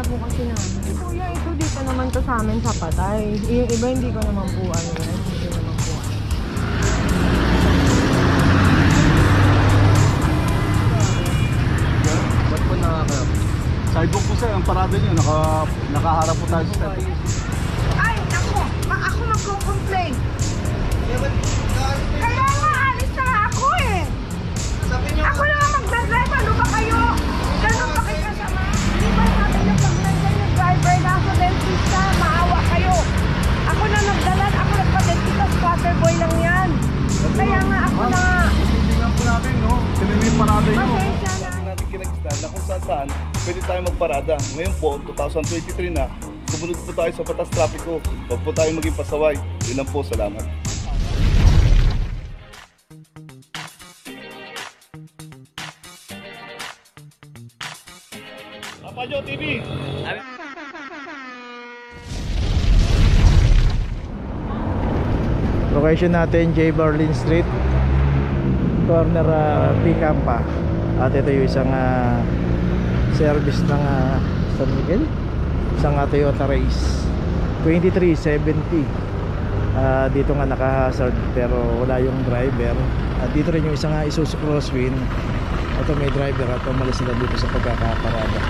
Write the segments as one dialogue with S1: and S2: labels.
S1: nakikita po kasi namin. Kuya, ito dito naman to sa amin sa Patay. Yung iba hindi ko naman po ano yan. Hindi ko naman po ano.
S2: Ba't po nakakarap? Sidewalk po sir, ang parada nyo, nakaharap po tayo sa step.
S3: Ay, ako magko-complain. Kaya nga, alis na ako eh. Ako na nga magdadrive, ano ba kayo? Ganun pa kayo kasama? Hindi ba sabi niyo pag nandiyan yung driver na ako dentista, maawa kayo. Ako na nagdalan, ako nagpa-dentista, squatter boy lang yan. Kaya nga ako na...
S2: Tingnan po natin, no? Tingnan mo yung parada nyo.
S3: Pasensya na.
S2: Natin kinag-stand na kung saan pwede tayo magparada. Ngayon po, 2023 na, sumunod po tayo sa batas trapiko. Huwag po tayo maging pasaway. Yun lang po, salamat. Papajo TV!
S4: Location natin J. Berlin Street, corner Picampa. At ito yung isang service ng San Miguel, isang Toyota Race 2370. Dito nga naka-hazard pero wala yung driver. At dito rin yung isang Isuzu Crosswind. Ito may driver at umalis sila dito sa pagkakaparada.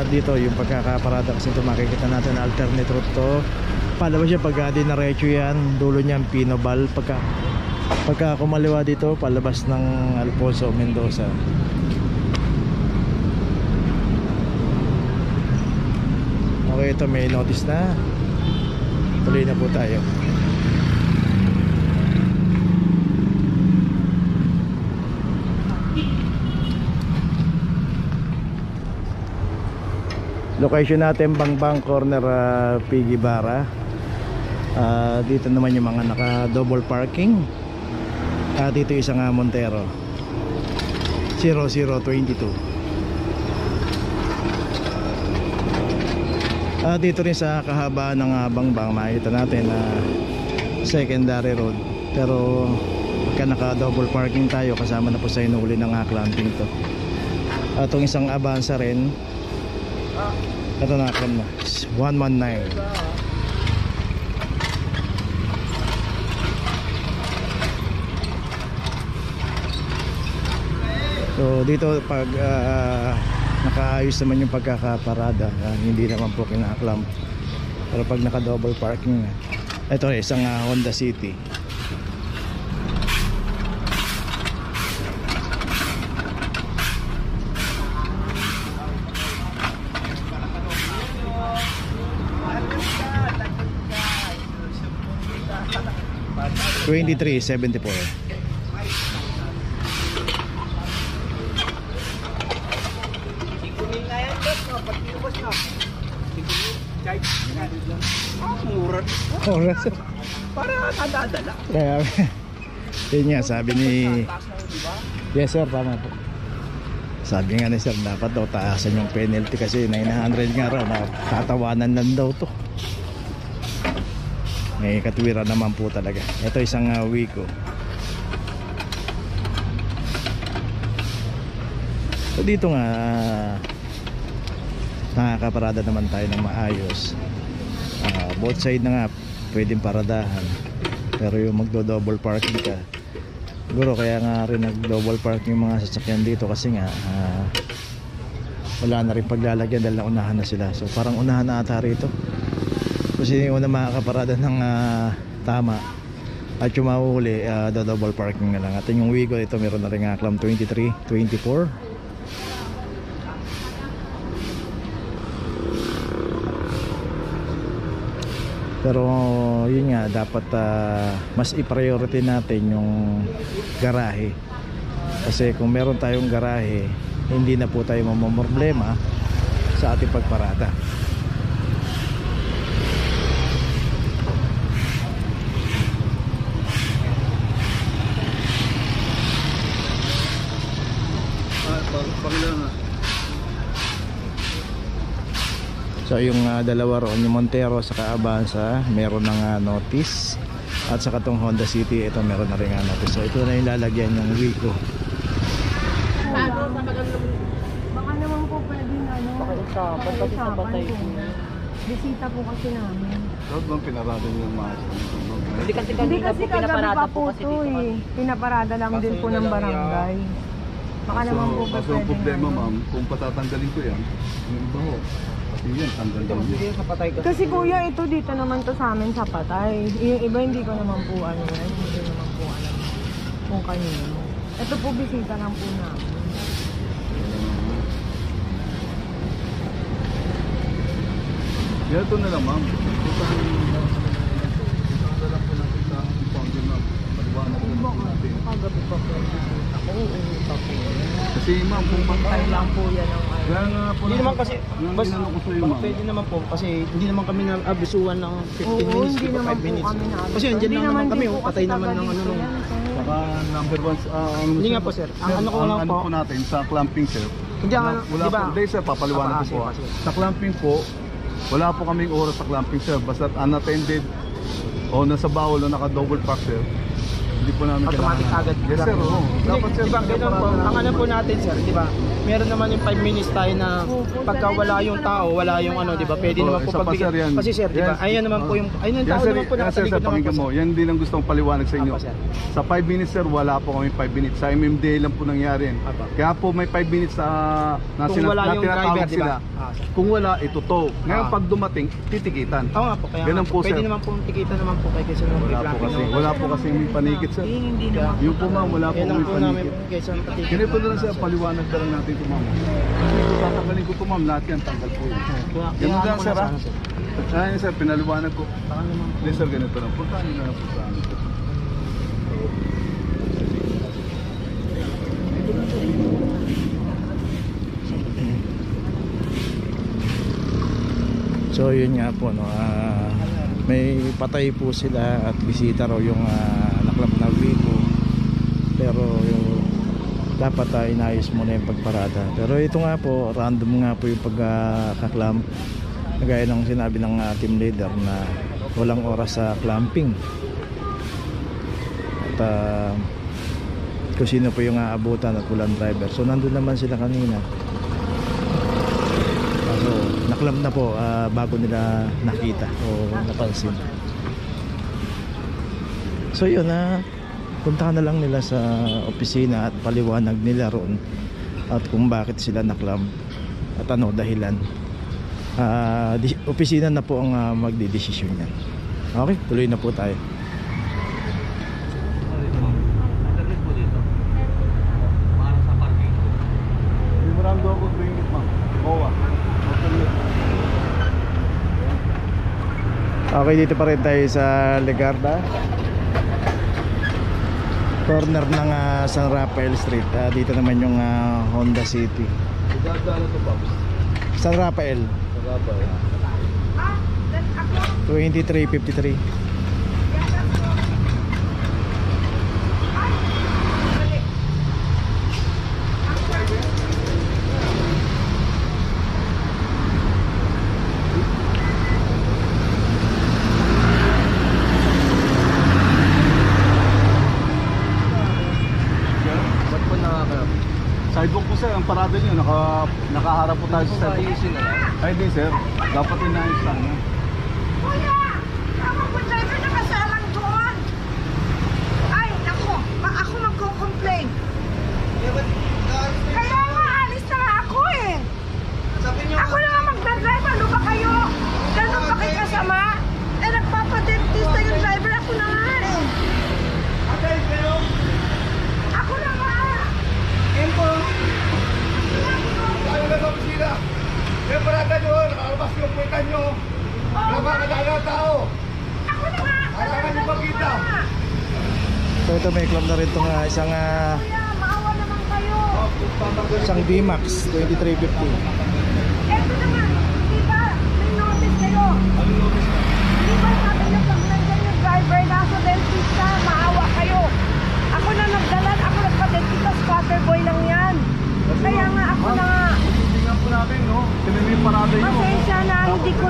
S4: Dito yung pagkakaparada kasi ito makikita natin alternate route to. Palabas siya pagka dinaretso yan, dulo niyan Pinobal. Pagka kumaliwa dito palabas ng Alfonso Mendoza. Okay, ito may notice na. Tuloy na po tayo. Location natin Bangbang corner Piggy Barra. Dito naman yung mga naka double parking. Dito isang Montero 0022. Dito rin sa kahabaan ng Bangbang makikita natin secondary road. Pero pagka naka double parking tayo kasama na po sa inuli ng clamping to. Itong isang Avanza rin, ito nakaklam na 119. So dito pag nakaayos naman yung pagkakaparada, hindi naman po kinaklamp. Pero pag naka double parking, ito isang Honda City. $23.74. Mura.
S3: Para nadadala.
S4: Kaya yun nga sabi ni yes sir, tama po. Sabi nga ni sir dapat daw taasan yung penalty kasi 900 nga raw, tatawanan lang daw to. May katwiran naman po talaga. Ito isang Wico. So dito nga nakakaparada naman tayo ng maayos. Both side na nga pwedeng paradahan. Pero yung magdo-double parking ka, siguro kaya nga rin nag-double parking yung mga sasakyan dito kasi nga wala na rin paglalagyan dahil naunahan na sila. So parang unahan na ata rito kasi yung una makakaparada ng tama at yung mahuhuli double parking na lang. At yung Wigo ito meron na rin clam 23, 24. Pero yun nga dapat mas i-priority natin yung garahe. Kasi kung meron tayong garahe, hindi na po tayo mamamroblema sa ating pagparada. So yung dalawa roon, yung Montero sa Avanza, meron ng notice. At saka tong Honda City, ito meron na rin notice. So ito na yung lalagyan ng Wico.
S1: Baka naman po pwede na pakiusapan po. Bisita po kasi namin.
S2: Dapat bang pinarada niyo yung mga
S1: Hindi kasi kagabi pa po ito eh. Pinaparada lang din po ng barangay. Baka naman po
S2: Kaso
S1: pwede
S2: ang problema
S1: na.
S2: ma'am, kung patatanggalin ko yan, yung iba ho. Kasi yan, tanggal daw yun.
S1: Kasi kuya, ito dito naman to sa amin sa Patay. Yung iba hindi ko naman po ano yan. Hindi ko naman po alam kung kanino. Ito po bisita lang po namin.
S2: Yan ito na lang ma'am. Ito na lang po natin sa founder ma'am. Paliwanag na lang po natin.
S1: Kagabi pa po bisita ko. Uuwi pa po.
S2: Kasi ma'am, kung
S1: Tayo lang po yan ang ano.
S2: kaya nga po
S5: Hindi naman kasi,
S2: bas, ko sa'yo ma'am.
S5: pwede naman po kasi hindi naman kami na abisuan ng 15
S1: Oo,
S5: minutes,
S1: hindi
S5: di ba,
S1: naman
S5: 5
S1: po
S5: minutes.
S1: kami na-
S5: Kasi andyan
S1: Hindi
S5: lang naman
S1: din
S5: kami,
S1: po kasi
S5: patay naman ng ano
S1: taga
S5: nung...
S1: dito yan, sir.
S2: Baka number one,
S5: Hindi nga po, sir. Ang ano ko lang po-
S2: natin sa clamping sir.
S5: Hindi ang
S2: Wala
S5: di ba?
S2: po, hindi sir, papaliwanag ko po.
S5: Kasi.
S2: Sa clamping po, wala po kaming oras sa clamping sir. Basta unattended o nasa bawal o naka-double park sir. Hindi po namin
S5: Automatic
S2: kailangan.
S5: agad.
S2: Yes sir, oo. Dapat sir,
S5: Di ba, ganun po, ang ano po natin sir, di ba? Meron naman yung 5 minutes tayo na pagka wala yung tao, wala yung ano, di ba? Pwede
S2: Oo,
S5: naman po
S2: isa pa,
S5: pagbigyan.
S2: sir, yan.
S5: Kasi sir, di ba?
S2: Yes.
S5: Ayan naman po yung, ayun yung
S2: Yan
S5: tao
S2: sir,
S5: naman po
S2: yan, sir,
S5: nakasaligod naman po
S2: pakinggan mo.
S5: sir.
S2: Yan din ang gustong paliwanag sa inyo.
S5: Apa, sir.
S2: Sa 5 minutes sir, wala po kami 5 minutes. Sa MMDA lang po nangyari yan.
S5: Apa.
S2: Kaya po may 5 minutes na
S5: Kung wala yung
S2: tinatawag
S5: driver, di
S2: sila.
S5: ba? Sir.
S2: Kung wala, ituto. Ngayon
S5: Ah.
S2: pag dumating, titikitan.
S5: Oo nga po, kaya
S2: Ganun
S5: nga
S2: po,
S5: pwede
S2: sir.
S5: naman pong tikita naman po kay kaysa naman
S2: Wala po kasi may panikit sir.
S1: Hindi naman.
S2: Yung po ma'am, wala po
S5: Yan lang
S2: may
S5: po namin
S2: panikit.
S5: kaysa patikita.
S2: Ganito na lang sir, paliwanag na lang natin ito ma'am. Ito tatanggalin ko ito ma'am, lahat yan tanggal po yun. Ganun lang sir ha. Ayun sir, pinaliwanag ko. Hindi sir, ganito lang. Puntahan nyo na lang po sa amin.
S4: So yun nga po no, may patay po sila at bisita raw yung naklap na Wico. Pero yung dapat inayos muna yung pagparada. Pero ito nga po, random nga po yung pagkaklamp. Gaya ng sinabi ng team leader na walang oras sa clamping. At kung sino po yung aabutan at walang driver. So nandun naman sila kanina. So naklamp na po bago nila nakita o napansin. So yun puntahan na lang nila sa opisina at paliwanag nila roon at kung bakit sila naklamp at ano dahilan. Opisina na po ang magdidesisyon yan. Okay, tuloy na po tayo.
S2: Memorando ako 20 ma'am. OWA.
S4: Okay, dito pa rin tayo sa Legarda, corner ng San Rafael Street. Dito naman yung Honda City.
S2: Idadala to Pops.
S4: San Rafael
S2: Sarapa eh.
S4: 2353.
S5: Ba't po nakakarap?
S2: Sidewalk po sir, ang parada nyo, nakaharap po tayo sa sidewalk. Ay di sir, dapat inayos lang yan.
S3: Kuya! Tama po driver na kasalang doon! Ay, naku! Ako magko-complain! Kaya nga, alis na nga ako eh! Ako na nga magdadrive, ano ba kayo? Ganun ba kayo kasama? Eh, nagpapadentista yung driver, ako na nga eh! Ako na nga!
S2: Tayo na sa opisina. Yung parada nyo, nakalabas yung kwenta nyo. Nakakadala ng tao.
S3: Ako na nga!
S2: Kailangan nyo magkita.
S4: So ito may club na rin itong isang
S3: Kuya, maawa naman kayo!
S4: D-Max 2350.
S3: Eto naman, di ba may notice kayo? Di ba sabi niyo pag nandyan yung driver nasa dentista, maawa kayo? Ako na nagdalan, ako nagpa-dentista, scatter boy lang yan. Kaya nga ako na nga,
S2: Tingnan po natin, no? Tingnan mo yung parada nyo.
S3: pasensya na, hindi ko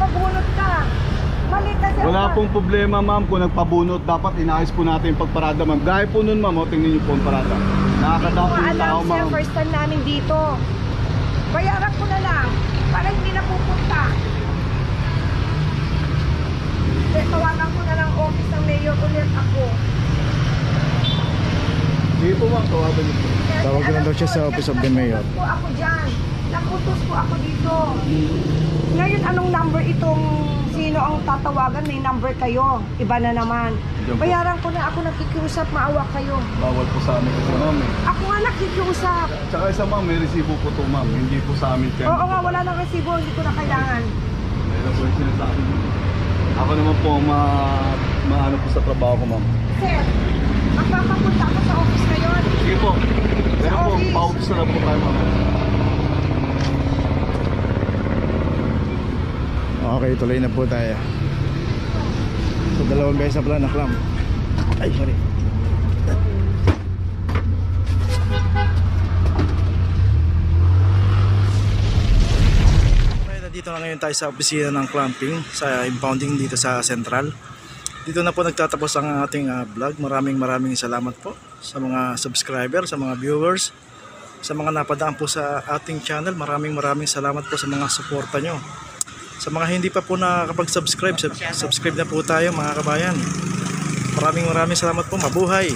S3: nagpabunot ka. Mali kasi.
S2: Wala pong problema ma'am kung nagpabunot. Dapat inaayos po natin yung pagparada ma'am. Gaya po nun ma'am, tingnan niyo po ang parada.
S3: Hindi
S2: Nakakadaan
S3: ko
S2: po yung
S3: alam
S2: tao
S3: sir,
S2: ma'am.
S3: first time namin dito. Bayaran ko na lang para hindi na pupunta. Tawagan ko na lang office ng mayor ulit ako.
S2: Sige po ma'am, tawagan niyo po.
S4: Tawag na daw siya sa office of the mayor.
S3: Nakutos po ako dyan. Nakutos po ako dito. Ngayon, anong number itong sino ang tatawagan? May number kayo. Iba na naman.
S2: Diyan po.
S3: Bayaran ko na ako nakikiusap. Maawa kayo.
S2: Bawal po sa amin kasi ma'am eh.
S3: Ako nga nakikiusap.
S2: Tsaka isa ma'am, may resibo po to ma'am. Hindi po sa amin kaya.
S3: Oo nga, wala nang resibo. Hindi ko na kailangan.
S2: Mayroon po yung sinasabi niyo. Ako naman po maano po sa trabaho ko ma'am.
S3: Sir, magpapapunta ako sa office ngayon.
S2: Sige po. Pero po,
S3: office.
S2: pa-office na lang po tayo ma'am.
S4: Okay, tuloy na po tayo. So, 2 beses na pala naklam. Ay, sorry. Okay, nandito na ngayon tayo sa opisina ng clamping, sa impounding dito sa Central. Dito na po nagtatapos ang ating vlog. Maraming salamat po sa mga subscriber, sa mga viewers, sa mga napadaan po sa ating channel. Maraming salamat po sa mga suporta nyo. Sa mga hindi pa po nakakapag-subscribe, subscribe na po tayo mga kabayan. Maraming salamat po. Mabuhay!